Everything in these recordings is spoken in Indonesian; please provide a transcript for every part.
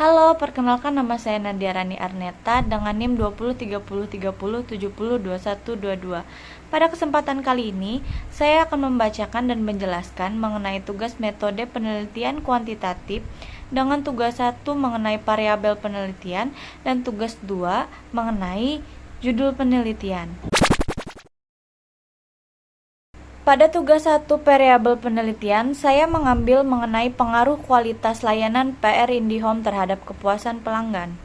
Halo, perkenalkan nama saya Nadia Rani Arneta dengan NIM 203030707122. Pada kesempatan kali ini, saya akan membacakan dan menjelaskan mengenai tugas metode penelitian kuantitatif dengan tugas 1 mengenai variabel penelitian dan tugas 2 mengenai judul penelitian. Pada tugas 1 variabel penelitian, saya mengambil mengenai pengaruh kualitas layanan PR IndiHome terhadap kepuasan pelanggan.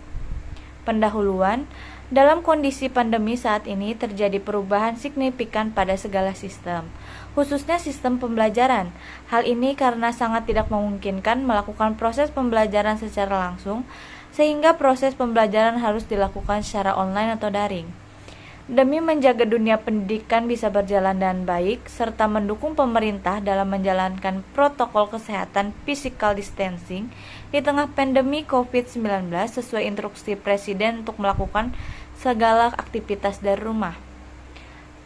Pendahuluan, dalam kondisi pandemi saat ini terjadi perubahan signifikan pada segala sistem, khususnya sistem pembelajaran. Hal ini karena sangat tidak memungkinkan melakukan proses pembelajaran secara langsung, sehingga proses pembelajaran harus dilakukan secara online atau daring. Demi menjaga dunia pendidikan bisa berjalan dengan baik, serta mendukung pemerintah dalam menjalankan protokol kesehatan physical distancing di tengah pandemi COVID-19 sesuai instruksi Presiden untuk melakukan segala aktivitas dari rumah.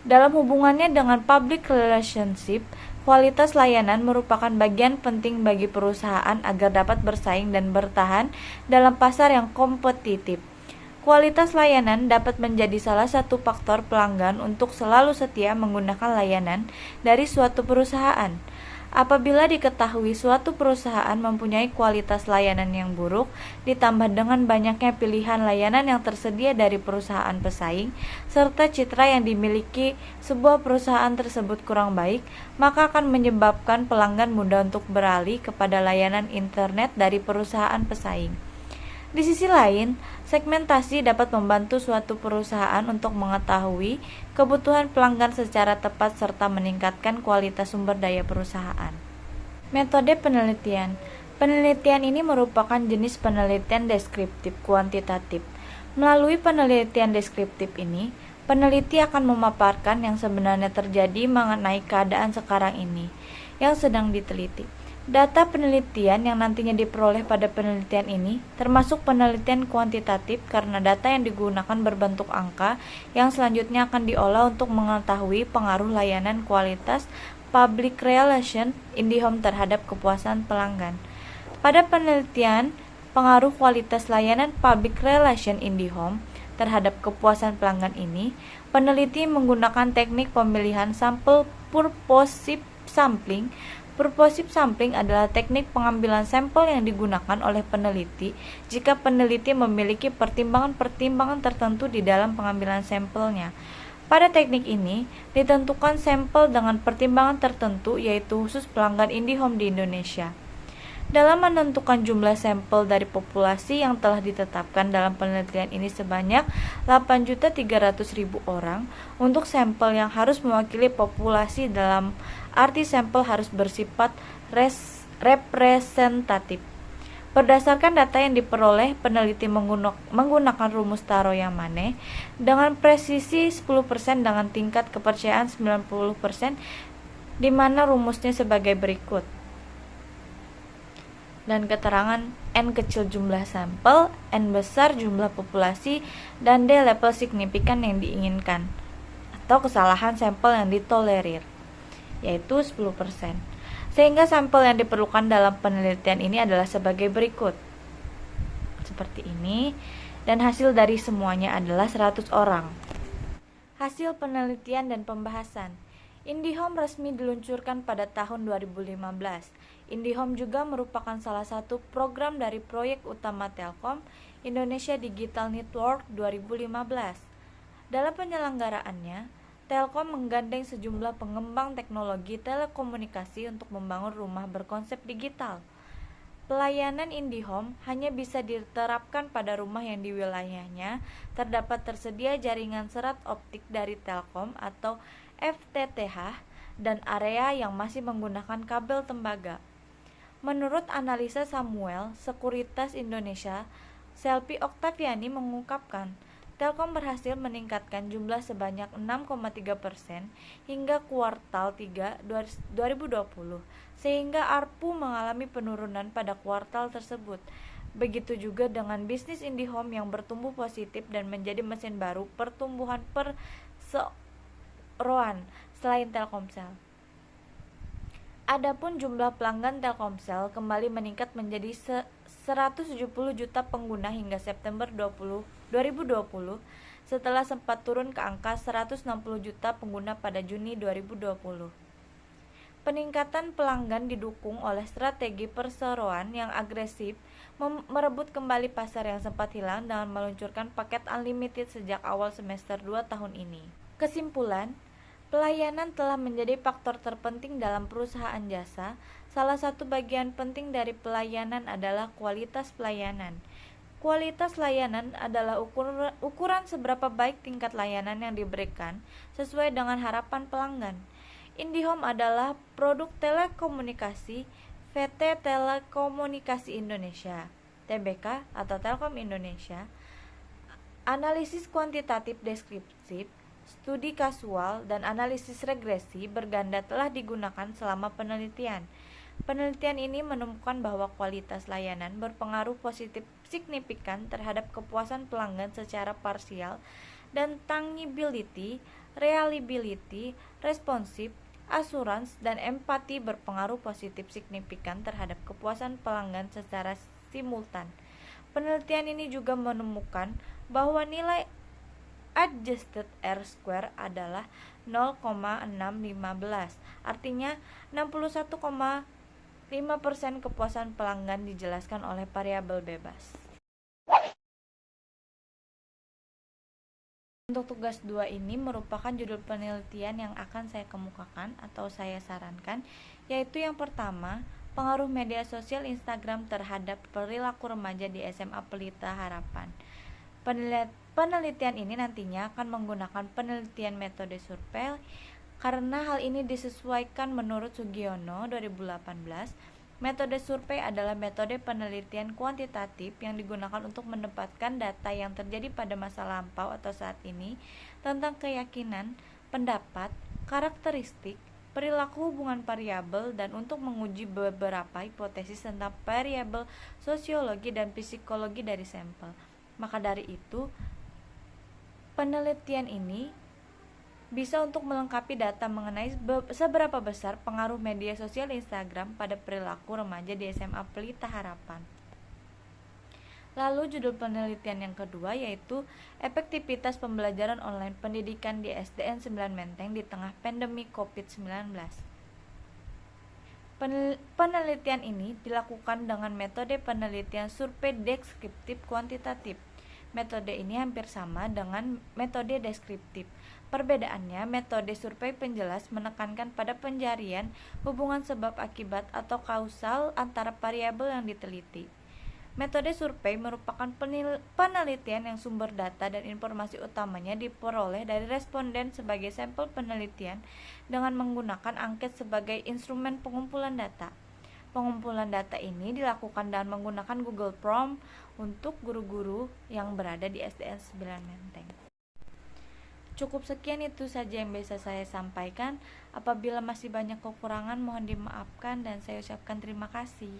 Dalam hubungannya dengan public relationship, kualitas layanan merupakan bagian penting bagi perusahaan agar dapat bersaing dan bertahan dalam pasar yang kompetitif. Kualitas layanan dapat menjadi salah satu faktor pelanggan untuk selalu setia menggunakan layanan dari suatu perusahaan. Apabila diketahui suatu perusahaan mempunyai kualitas layanan yang buruk, ditambah dengan banyaknya pilihan layanan yang tersedia dari perusahaan pesaing, serta citra yang dimiliki sebuah perusahaan tersebut kurang baik, maka akan menyebabkan pelanggan mudah untuk beralih kepada layanan internet dari perusahaan pesaing. Di sisi lain, segmentasi dapat membantu suatu perusahaan untuk mengetahui kebutuhan pelanggan secara tepat serta meningkatkan kualitas sumber daya perusahaan. Metode penelitian. Penelitian ini merupakan jenis penelitian deskriptif kuantitatif. Melalui penelitian deskriptif ini, peneliti akan memaparkan yang sebenarnya terjadi mengenai keadaan sekarang ini yang sedang diteliti. Data penelitian yang nantinya diperoleh pada penelitian ini termasuk penelitian kuantitatif karena data yang digunakan berbentuk angka yang selanjutnya akan diolah untuk mengetahui pengaruh layanan kualitas public relation IndiHome terhadap kepuasan pelanggan. Pada penelitian pengaruh kualitas layanan public relation IndiHome terhadap kepuasan pelanggan ini, peneliti menggunakan teknik pemilihan sampel purposive sampling. Purposive sampling adalah teknik pengambilan sampel yang digunakan oleh peneliti jika peneliti memiliki pertimbangan-pertimbangan tertentu di dalam pengambilan sampelnya. Pada teknik ini, ditentukan sampel dengan pertimbangan tertentu yaitu khusus pelanggan IndiHome di Indonesia. Dalam menentukan jumlah sampel dari populasi yang telah ditetapkan dalam penelitian ini sebanyak 8.300.000 orang untuk sampel yang harus mewakili populasi dalam arti sampel harus bersifat representatif. Berdasarkan data yang diperoleh, peneliti menggunakan rumus Taro-Yamane dengan presisi 10% dengan tingkat kepercayaan 90%, di mana rumusnya sebagai berikut. Dan keterangan N kecil jumlah sampel, N besar jumlah populasi, dan D level signifikan yang diinginkan atau kesalahan sampel yang ditolerir, yaitu 10%. Sehingga sampel yang diperlukan dalam penelitian ini adalah sebagai berikut. Seperti ini, dan hasil dari semuanya adalah 100 orang. Hasil penelitian dan pembahasan. IndiHome resmi diluncurkan pada tahun 2015. IndiHome juga merupakan salah satu program dari proyek utama Telkom Indonesia Digital Network 2015. Dalam penyelenggaraannya, Telkom menggandeng sejumlah pengembang teknologi telekomunikasi untuk membangun rumah berkonsep digital. Pelayanan IndiHome hanya bisa diterapkan pada rumah yang di wilayahnya terdapat tersedia jaringan serat optik dari Telkom atau FTTH dan area yang masih menggunakan kabel tembaga. Menurut analisa Samuel Sekuritas Indonesia, Selvi Oktaviani mengungkapkan, Telkom berhasil meningkatkan jumlah sebanyak 6,3% hingga kuartal 3 2020, sehingga ARPU mengalami penurunan pada kuartal tersebut. Begitu juga dengan bisnis IndiHome yang bertumbuh positif dan menjadi mesin baru pertumbuhan perseroan selain Telkomsel. Adapun jumlah pelanggan Telkomsel kembali meningkat menjadi 170 juta pengguna hingga September 2020 setelah sempat turun ke angka 160 juta pengguna pada Juni 2020. Peningkatan pelanggan didukung oleh strategi perseroan yang agresif merebut kembali pasar yang sempat hilang dengan meluncurkan paket unlimited sejak awal semester 2 tahun ini. Kesimpulan, pelayanan telah menjadi faktor terpenting dalam perusahaan jasa. Salah satu bagian penting dari pelayanan adalah kualitas pelayanan. Kualitas layanan adalah ukuran seberapa baik tingkat layanan yang diberikan sesuai dengan harapan pelanggan. IndiHome adalah produk telekomunikasi VT Telekomunikasi Indonesia (TBK) atau Telkom Indonesia. Analisis kuantitatif deskriptif, studi kasual, dan analisis regresi berganda telah digunakan selama penelitian. Penelitian ini menemukan bahwa kualitas layanan berpengaruh positif signifikan terhadap kepuasan pelanggan secara parsial, dan tangibility, reliability, responsif, asurans, dan empati berpengaruh positif signifikan terhadap kepuasan pelanggan secara simultan. Penelitian ini juga menemukan bahwa nilai adjusted R-square adalah 0,615, artinya 61,5% kepuasan pelanggan dijelaskan oleh variabel bebas. Untuk tugas 2 ini merupakan judul penelitian yang akan saya kemukakan atau saya sarankan, yaitu yang pertama, pengaruh media sosial Instagram terhadap perilaku remaja di SMA Pelita Harapan. Penelitian ini nantinya akan menggunakan penelitian metode survei karena hal ini disesuaikan menurut Sugiono 2018. Metode survei adalah metode penelitian kuantitatif yang digunakan untuk mendapatkan data yang terjadi pada masa lampau atau saat ini tentang keyakinan, pendapat, karakteristik, perilaku hubungan variabel, dan untuk menguji beberapa hipotesis tentang variabel sosiologi dan psikologi dari sampel. Maka dari itu, penelitian ini bisa untuk melengkapi data mengenai seberapa besar pengaruh media sosial Instagram pada perilaku remaja di SMA Pelita Harapan. Lalu judul penelitian yang kedua yaitu efektivitas pembelajaran online pendidikan di SDN 9 Menteng di tengah pandemi COVID-19. Penelitian ini dilakukan dengan metode penelitian survei deskriptif kuantitatif. Metode ini hampir sama dengan metode deskriptif. Perbedaannya, metode survei penjelas menekankan pada pencarian hubungan sebab akibat atau kausal antara variabel yang diteliti. Metode survei merupakan penelitian yang sumber data dan informasi utamanya diperoleh dari responden sebagai sampel penelitian dengan menggunakan angket sebagai instrumen pengumpulan data. Pengumpulan data ini dilakukan dengan menggunakan Google Form untuk guru-guru yang berada di SDN 9 Menteng. Cukup sekian itu saja yang bisa saya sampaikan. Apabila masih banyak kekurangan mohon dimaafkan dan saya ucapkan terima kasih.